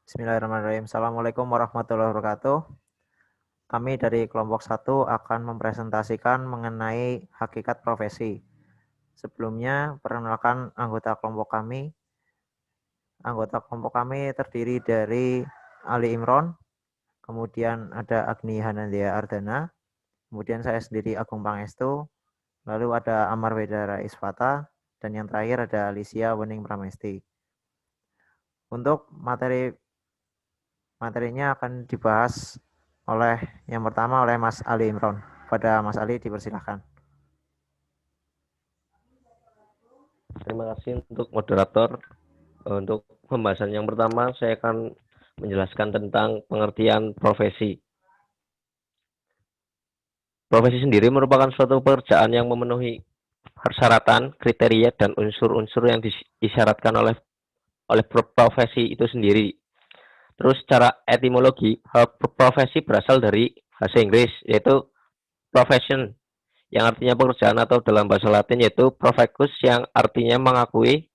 Bismillahirrahmanirrahim. Assalamualaikum warahmatullahi wabarakatuh. Kami dari kelompok 1 akan mempresentasikan mengenai hakikat profesi. Sebelumnya, perkenalkan anggota kelompok kami. Anggota kelompok kami terdiri dari Ali Imron, kemudian ada Agni Hanandia Ardana, kemudian saya sendiri Agung Pangestu, lalu ada Amar Wedara Isfata, dan yang terakhir ada Alicia Wening Pramesti. Untuk materinya akan dibahas yang pertama oleh Mas Ali Imron. Pada Mas Ali dipersilahkan. Terima kasih untuk moderator. Untuk pembahasan yang pertama, saya akan menjelaskan tentang pengertian profesi. Profesi sendiri merupakan suatu pekerjaan yang memenuhi persyaratan, kriteria, dan unsur-unsur yang disyaratkan oleh profesi itu sendiri. Terus secara etimologi, profesi berasal dari bahasa Inggris, yaitu profession, yang artinya pekerjaan, atau dalam bahasa Latin yaitu profecus, yang artinya mengakui,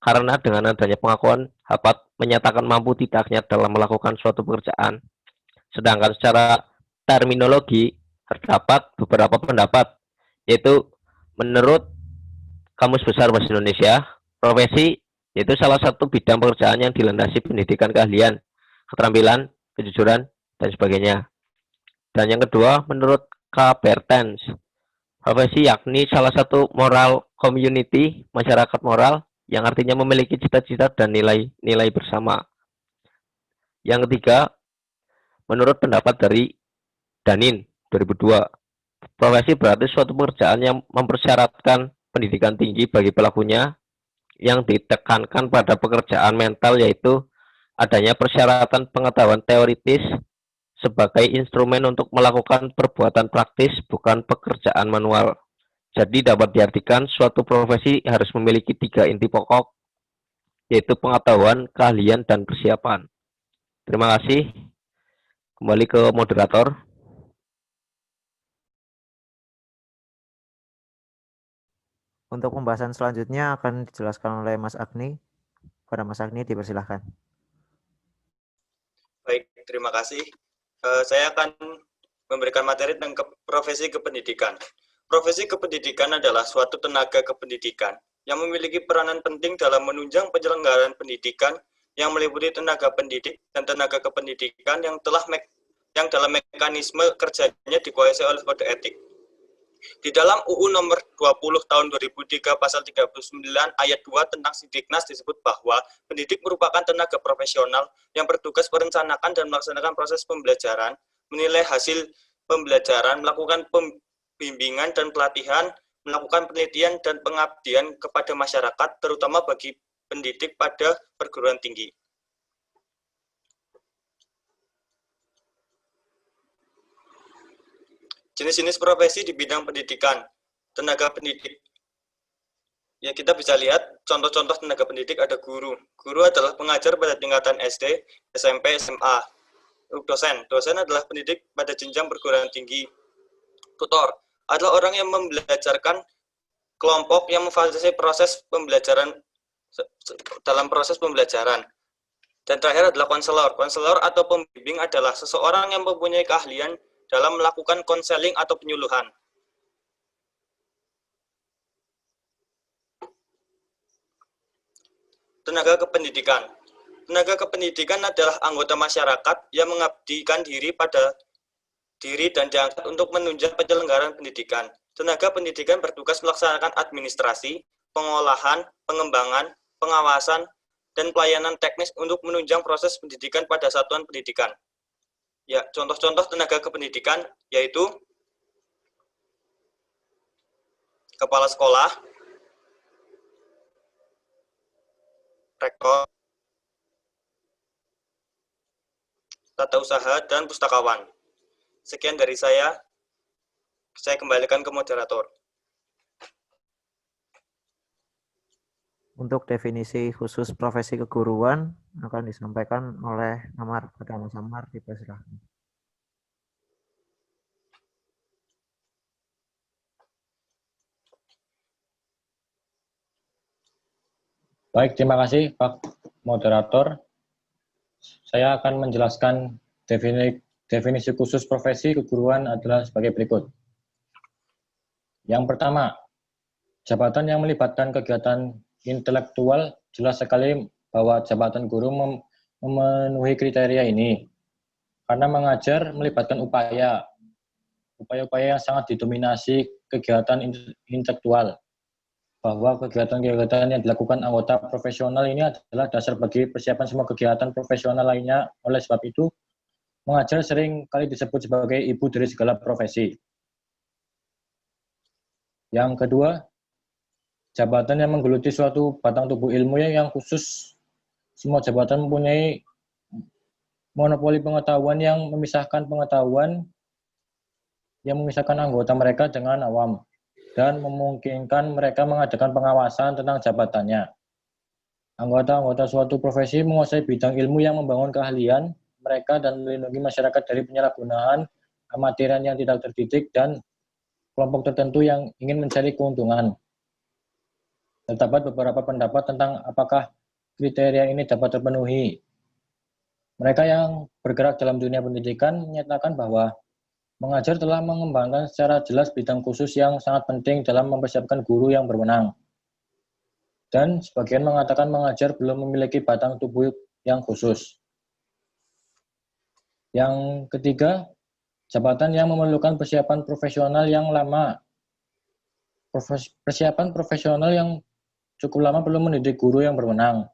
karena dengan adanya pengakuan dapat menyatakan mampu tidaknya dalam melakukan suatu pekerjaan. Sedangkan secara terminologi terdapat beberapa pendapat, yaitu menurut Kamus Besar Bahasa Indonesia, profesi yaitu salah satu bidang pekerjaan yang dilandasi pendidikan keahlian, keterampilan, kejujuran, dan sebagainya. Dan yang kedua, menurut K. Bertens, profesi yakni salah satu moral community, masyarakat moral, yang artinya memiliki cita-cita dan nilai-nilai bersama. Yang ketiga, menurut pendapat dari Danin 2002, profesi berarti suatu pekerjaan yang mempersyaratkan pendidikan tinggi bagi pelakunya, yang ditekankan pada pekerjaan mental, yaitu adanya persyaratan pengetahuan teoritis sebagai instrumen untuk melakukan perbuatan praktis, bukan pekerjaan manual. Jadi dapat diartikan suatu profesi harus memiliki 3 inti pokok, yaitu pengetahuan, keahlian, dan persiapan. Terima kasih. Kembali ke moderator. Untuk pembahasan selanjutnya akan dijelaskan oleh Mas Agni. Pada Mas Agni dipersilahkan. Baik, terima kasih. Saya akan memberikan materi tentang profesi kependidikan. Profesi kependidikan adalah suatu tenaga kependidikan yang memiliki peranan penting dalam menunjang penyelenggaraan pendidikan, yang meliputi tenaga pendidik dan tenaga kependidikan yang dalam mekanisme kerjanya dikuasai oleh kode etik. Di dalam UU nomor 20 tahun 2003 pasal 39 ayat 2 tentang Sidiknas disebut bahwa pendidik merupakan tenaga profesional yang bertugas merencanakan dan melaksanakan proses pembelajaran, menilai hasil pembelajaran, melakukan pembimbingan dan pelatihan, melakukan penelitian dan pengabdian kepada masyarakat, terutama bagi pendidik pada perguruan tinggi. Jenis-jenis profesi di bidang pendidikan. Tenaga pendidik. Ya, kita bisa lihat contoh-contoh tenaga pendidik ada guru. Guru adalah pengajar pada tingkatan SD, SMP, SMA. Dosen adalah pendidik pada jenjang perguruan tinggi. Tutor adalah orang yang membelajarkan kelompok yang memfasilitasi proses pembelajaran dalam proses pembelajaran. Dan terakhir adalah konselor. Konselor atau pembimbing adalah seseorang yang mempunyai keahlian dalam melakukan konseling atau penyuluhan. Tenaga kependidikan. Tenaga kependidikan adalah anggota masyarakat yang mengabdikan diri pada diri dan diangkat untuk menunjang penyelenggaraan pendidikan. Tenaga pendidikan bertugas melaksanakan administrasi, pengolahan, pengembangan, pengawasan, dan pelayanan teknis untuk menunjang proses pendidikan pada satuan pendidikan. Ya, contoh-contoh tenaga kependidikan yaitu kepala sekolah, rektor, tata usaha, dan pustakawan. Sekian dari saya kembalikan ke moderator. Untuk definisi khusus profesi keguruan akan disampaikan oleh Amar. Pada Mas Amar dipersilahkan. Baik, terima kasih Pak Moderator. saya akan menjelaskan definisi khusus profesi keguruan adalah sebagai berikut. Yang pertama, jabatan yang melibatkan kegiatan intelektual. Jelas sekali bahwa jabatan guru memenuhi kriteria ini. Karena mengajar melibatkan upaya-upaya yang sangat didominasi kegiatan intelektual. Bahwa kegiatan-kegiatan yang dilakukan anggota profesional ini adalah dasar bagi persiapan semua kegiatan profesional lainnya. Oleh sebab itu, mengajar sering kali disebut sebagai ibu dari segala profesi. Yang kedua, jabatan yang menggeluti suatu batang tubuh ilmu yang khusus. Semua jabatan mempunyai monopoli pengetahuan yang memisahkan anggota mereka dengan awam dan memungkinkan mereka mengadakan pengawasan tentang jabatannya. Anggota-anggota suatu profesi menguasai bidang ilmu yang membangun keahlian mereka dan melindungi masyarakat dari penyalahgunaan amatiran yang tidak terdidik dan kelompok tertentu yang ingin mencari keuntungan. Terdapat beberapa pendapat tentang apakah kriteria ini dapat terpenuhi. Mereka yang bergerak dalam dunia pendidikan menyatakan bahwa mengajar telah mengembangkan secara jelas bidang khusus yang sangat penting dalam mempersiapkan guru yang berwenang. Dan sebagian mengatakan mengajar belum memiliki batang tubuh yang khusus. Yang ketiga, jabatan yang memerlukan persiapan profesional yang lama. Persiapan profesional yang cukup lama perlu mendidik guru yang berwenang.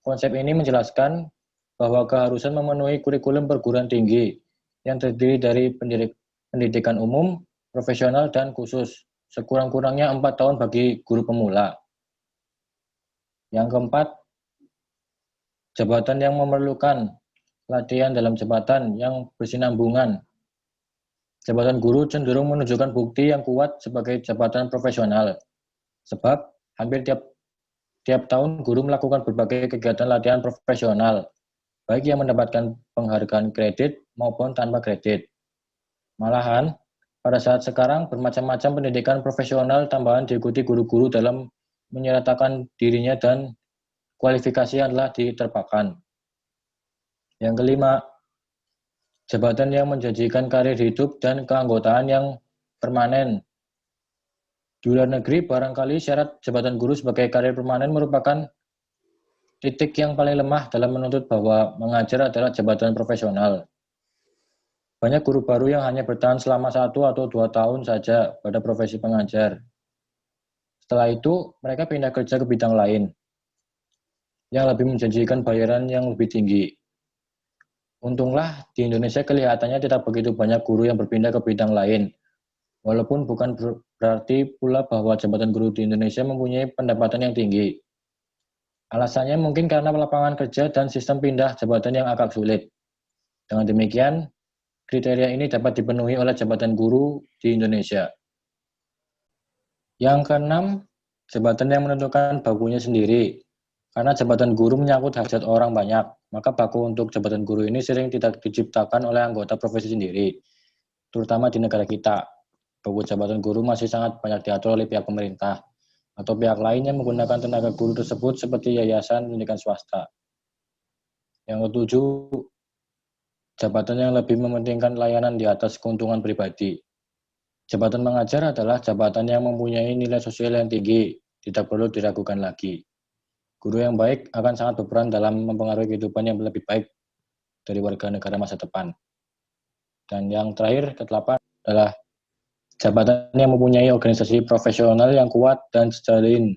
Konsep ini menjelaskan bahwa keharusan memenuhi kurikulum perguruan tinggi yang terdiri dari pendidikan umum, profesional, dan khusus. Sekurang-kurangnya 4 tahun bagi guru pemula. Yang keempat, jabatan yang memerlukan latihan dalam jabatan yang bersinambungan. Jabatan guru cenderung menunjukkan bukti yang kuat sebagai jabatan profesional. Sebab hampir tiap tahun guru melakukan berbagai kegiatan latihan profesional, baik yang mendapatkan penghargaan kredit maupun tanpa kredit. Malahan, pada saat sekarang bermacam-macam pendidikan profesional tambahan diikuti guru-guru dalam menyertakan dirinya dan kualifikasi yang telah diterpakan. Yang kelima, jabatan yang menjanjikan karir hidup dan keanggotaan yang permanen. Di luar negeri, barangkali syarat jabatan guru sebagai karir permanen merupakan titik yang paling lemah dalam menuntut bahwa mengajar adalah jabatan profesional. Banyak guru baru yang hanya bertahan selama 1 atau 2 tahun saja pada profesi pengajar. Setelah itu, mereka pindah kerja ke bidang lain yang lebih menjanjikan bayaran yang lebih tinggi. Untunglah, di Indonesia kelihatannya tidak begitu banyak guru yang berpindah ke bidang lain. Walaupun bukan berarti pula bahwa jabatan guru di Indonesia mempunyai pendapatan yang tinggi. Alasannya mungkin karena lapangan kerja dan sistem pindah jabatan yang agak sulit. Dengan demikian, kriteria ini dapat dipenuhi oleh jabatan guru di Indonesia. Yang keenam, jabatan yang menentukan bakunya sendiri. Karena jabatan guru menyangkut hajat orang banyak, maka baku untuk jabatan guru ini sering tidak diciptakan oleh anggota profesi sendiri, terutama di negara kita. Baku jabatan guru masih sangat banyak diatur oleh pihak pemerintah atau pihak lain yang menggunakan tenaga guru tersebut seperti yayasan pendidikan swasta. Yang ketujuh, jabatan yang lebih mementingkan layanan di atas keuntungan pribadi. Jabatan mengajar adalah jabatan yang mempunyai nilai sosial yang tinggi, tidak perlu diragukan lagi. Guru yang baik akan sangat berperan dalam mempengaruhi kehidupan yang lebih baik dari warga negara masa depan. Dan yang terakhir, ke-8 adalah jabatan yang mempunyai organisasi profesional yang kuat dan terjalin.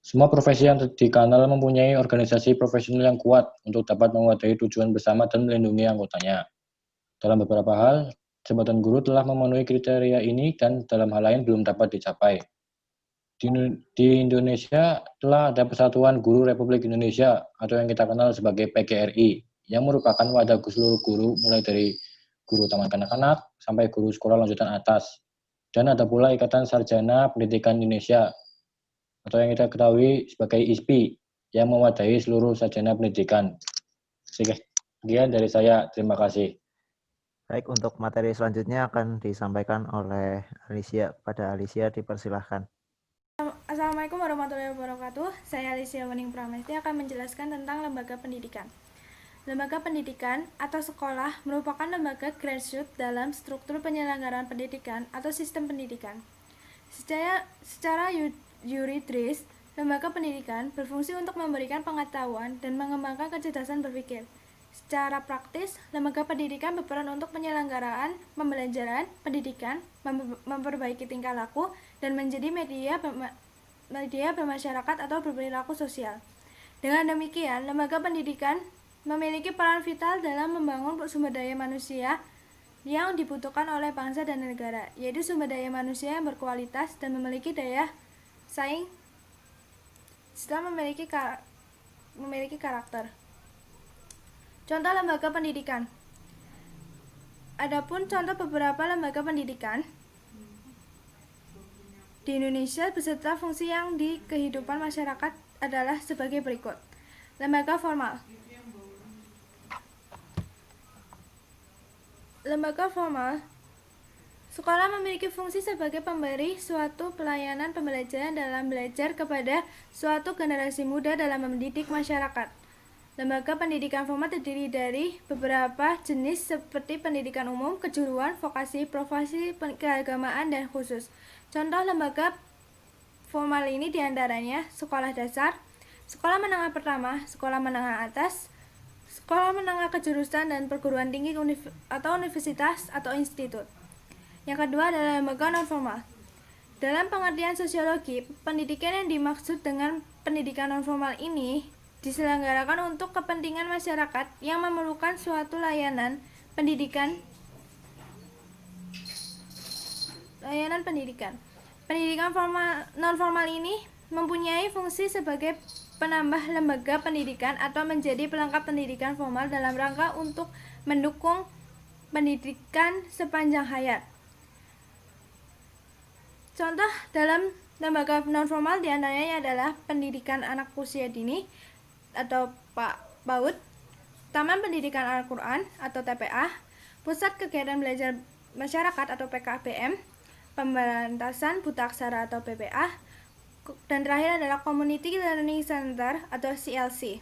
Semua profesi yang dikenal mempunyai organisasi profesional yang kuat untuk dapat mewadahi tujuan bersama dan melindungi anggotanya. Dalam beberapa hal, jabatan guru telah memenuhi kriteria ini dan dalam hal lain belum dapat dicapai. Di Indonesia telah ada Persatuan Guru Republik Indonesia atau yang kita kenal sebagai PGRI yang merupakan wadah seluruh guru mulai dari guru taman kanak-kanak sampai guru sekolah lanjutan atas. Dan ada pula Ikatan Sarjana Pendidikan Indonesia atau yang kita ketahui sebagai ISPI yang mewadahi seluruh sarjana pendidikan. Sekian dari saya, terima kasih. Baik, untuk materi selanjutnya akan disampaikan oleh Alicia. Pada Alicia dipersilahkan. Assalamualaikum warahmatullahi wabarakatuh. Saya Alicia Wening Pramesti akan menjelaskan tentang lembaga pendidikan. Lembaga pendidikan atau sekolah merupakan lembaga grassroots dalam struktur penyelenggaraan pendidikan atau sistem pendidikan. Secara yuridis, lembaga pendidikan berfungsi untuk memberikan pengetahuan dan mengembangkan kecerdasan berpikir. Secara praktis, lembaga pendidikan berperan untuk penyelenggaraan pembelajaran, pendidikan, memperbaiki tingkah laku, dan menjadi media bermasyarakat atau berperilaku sosial. Dengan demikian, lembaga pendidikan memiliki peran vital dalam membangun sumber daya manusia yang dibutuhkan oleh bangsa dan negara, yaitu sumber daya manusia yang berkualitas dan memiliki daya saing serta memiliki karakter. Contoh lembaga pendidikan. Adapun contoh beberapa lembaga pendidikan di Indonesia beserta fungsi yang di kehidupan masyarakat adalah sebagai berikut. Lembaga formal. Lembaga formal. Sekolah memiliki fungsi sebagai pemberi suatu pelayanan pembelajaran dalam belajar kepada suatu generasi muda dalam mendidik masyarakat. Lembaga pendidikan formal terdiri dari beberapa jenis seperti pendidikan umum, kejuruan, vokasi, profesi, keagamaan, dan khusus. Contoh lembaga formal ini diantaranya sekolah dasar, sekolah menengah pertama, sekolah menengah atas, sekolah menengah kejurusan, dan perguruan tinggi atau universitas atau institut. Yang kedua adalah lembaga non-formal. Dalam pengertian sosiologi, pendidikan yang dimaksud dengan pendidikan non-formal ini diselenggarakan untuk kepentingan masyarakat yang memerlukan suatu layanan pendidikan. Pendidikan non-formal ini mempunyai fungsi sebagai penambah lembaga pendidikan atau menjadi pelengkap pendidikan formal dalam rangka untuk mendukung pendidikan sepanjang hayat. Contoh dalam lembaga non-formal diantaranya adalah pendidikan anak usia dini atau PAUD, Taman Pendidikan Al-Quran atau TPA, Pusat Kegiatan Belajar Masyarakat atau PKBM, Pemberantasan Buta Aksara atau PBA, dan terakhir adalah Community Learning Center atau CLC.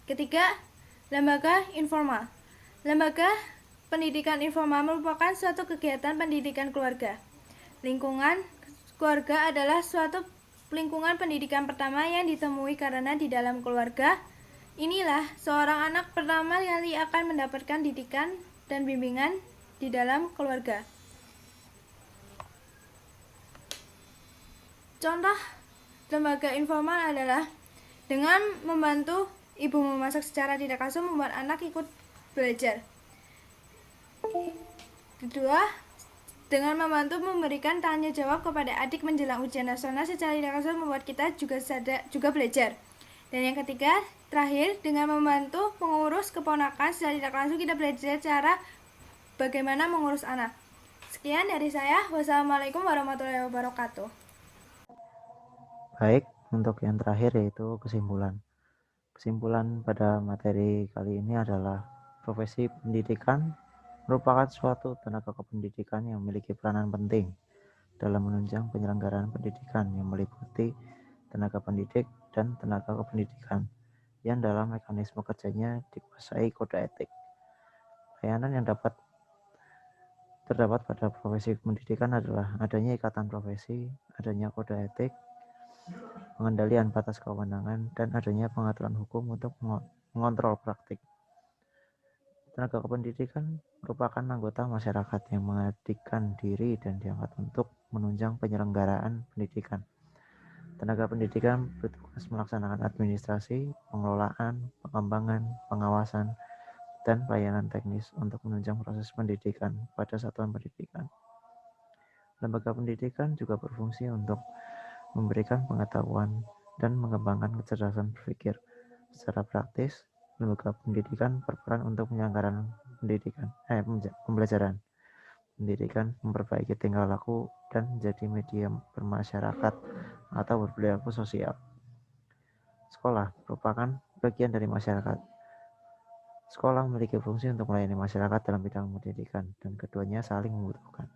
Ketiga, lembaga informal. Lembaga pendidikan informal merupakan suatu kegiatan pendidikan keluarga. Lingkungan keluarga adalah suatu lingkungan pendidikan pertama yang ditemui karena di dalam keluarga inilah seorang anak pertama kali akan mendapatkan didikan dan bimbingan di dalam keluarga. Contoh lembaga informal adalah dengan membantu ibu memasak secara tidak langsung membuat anak ikut belajar. Kedua, dengan membantu memberikan tanya jawab kepada adik menjelang ujian nasional secara tidak langsung membuat kita juga belajar. Dan yang ketiga, terakhir, dengan membantu mengurus keponakan secara tidak langsung kita belajar cara bagaimana mengurus anak. Sekian dari saya. Wassalamualaikum warahmatullahi wabarakatuh. Baik, untuk yang terakhir yaitu kesimpulan. Kesimpulan pada materi kali ini adalah profesi pendidikan merupakan suatu tenaga kependidikan yang memiliki peranan penting dalam menunjang penyelenggaraan pendidikan yang meliputi tenaga pendidik dan tenaga kependidikan yang dalam mekanisme kerjanya dikuasai kode etik. Layanan yang terdapat pada profesi pendidikan adalah adanya ikatan profesi, adanya kode etik, pengendalian batas kewenangan, dan adanya pengaturan hukum untuk mengontrol praktik. Tenaga kependidikan merupakan anggota masyarakat yang mengabdikan diri dan diangkat untuk menunjang penyelenggaraan pendidikan. Tenaga pendidikan bertugas melaksanakan administrasi, pengelolaan, pengembangan, pengawasan, dan pelayanan teknis untuk menunjang proses pendidikan pada satuan pendidikan. Lembaga pendidikan juga berfungsi untuk memberikan pengetahuan dan mengembangkan kecerdasan berpikir. Secara praktis, lembaga pendidikan berperan untuk penyelenggaraan pembelajaran pendidikan, memperbaiki tingkah laku, dan menjadi media bermasyarakat atau berperilaku sosial. Sekolah merupakan bagian dari masyarakat. Sekolah memiliki fungsi untuk melayani masyarakat dalam bidang pendidikan, dan keduanya saling membutuhkan.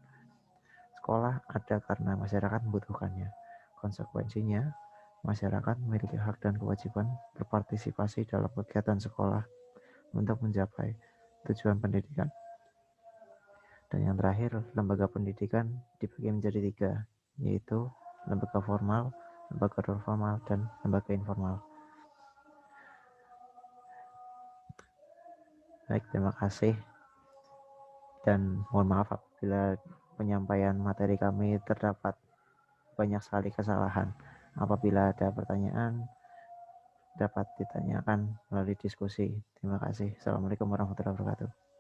Sekolah ada karena masyarakat membutuhkannya. Konsekuensinya, Masyarakat memiliki hak dan kewajiban berpartisipasi dalam kegiatan sekolah untuk mencapai tujuan pendidikan. Dan yang terakhir, lembaga pendidikan dibagi menjadi 3, yaitu lembaga formal, lembaga non formal, dan lembaga informal. Baik, terima kasih. Dan mohon maaf apabila penyampaian materi kami terdapat banyak sekali kesalahan. Apabila ada pertanyaan, dapat ditanyakan melalui diskusi. Terima kasih. Assalamualaikum warahmatullahi wabarakatuh.